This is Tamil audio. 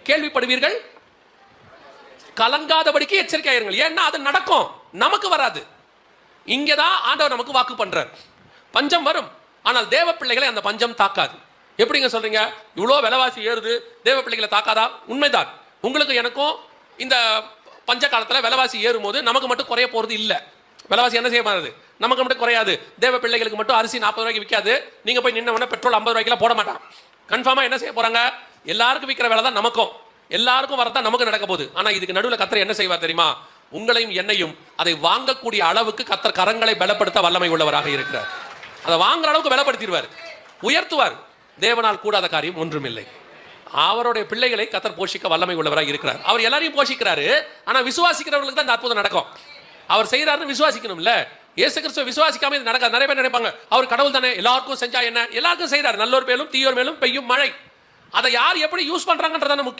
கேள்விப்படுவீர்கள், கலங்காதபடிக்கு எச்சரிக்கையாயிருங்கள். ஏன்னா அது நடக்கும், நமக்கு வராது. இங்கதான் ஆண்டவர் நமக்கு வாக்கு பண்றார். பஞ்சம் வரும், ஆனால் தேவ பிள்ளைகளை அந்த பஞ்சம் தாக்காது. எப்படிங்க சொல்றீங்க? இவ்வளோ விலைவாசி ஏறுது, தேவ பிள்ளைகளை தாக்காதா? உண்மைதான். உங்களுக்கு எனக்கும் இந்த பஞ்ச காலத்தில் விலைவாசி ஏறும் போது நமக்கு மட்டும் குறைய போறது இல்லை. விலைவாசி என்ன செய்ய மாறுது? நமக்கு மட்டும் குறையாது. தேவ பிள்ளைகளுக்கு மட்டும் அரிசி 40 ரூபாய்க்கு விற்காது. நீங்க போய் நின்ன பெட்ரோல் 50 ரூபாய்க்கு போட மாட்டான். கன்ஃபார்மா என்ன செய்ய போறாங்க? எல்லாருக்கும் விற்கிற வேலை தான் நமக்கும், எல்லாருக்கும் வரதான் நமக்கு நடக்க போகுது. ஆனா இதுக்கு நடுவில் கர்த்தர் என்ன செய்வார் தெரியுமா? உங்களையும் என்னையும் அதை வாங்கக்கூடிய அளவுக்கு கர்த்தர் கரங்களை பலப்படுத்த வல்லமை உள்ளவராக இருக்கிறார். அதை வாங்குற அளவுக்கு பலப்படுத்திடுவார், உயர்த்துவார். தேவனால் கூடாத காரியம் ஒன்றுமில்லை. அவருடைய பிள்ளைகளை கர்த்தர் போஷிக்க வல்லமை உள்ளவராக இருக்கிறார். அவர் எல்லாரையும் போஷிக்கிறாரு. ஆனா விசுவாசிக்கிறவர்களுக்கு தான் அற்புதம் நடக்கும். அவர் செய்யறாருன்னு விசுவாசிக்கணும்ல. இயேசு கிறிஸ்துவ விசுவாசிக்காம இது நடக்காது. நிறைய பேர் நினைப்பாங்க, அவர் கடவுள் தானே, எல்லாருக்கும் செஞ்சா என்ன? எல்லாருக்கும் செய்யறாரு. நல்லோர் மேலும் தீயோர் மேலும் பெய்யும் மழை. அதை யார் எப்படி யூஸ் பண்றாங்கன்றதான முக்கியம்.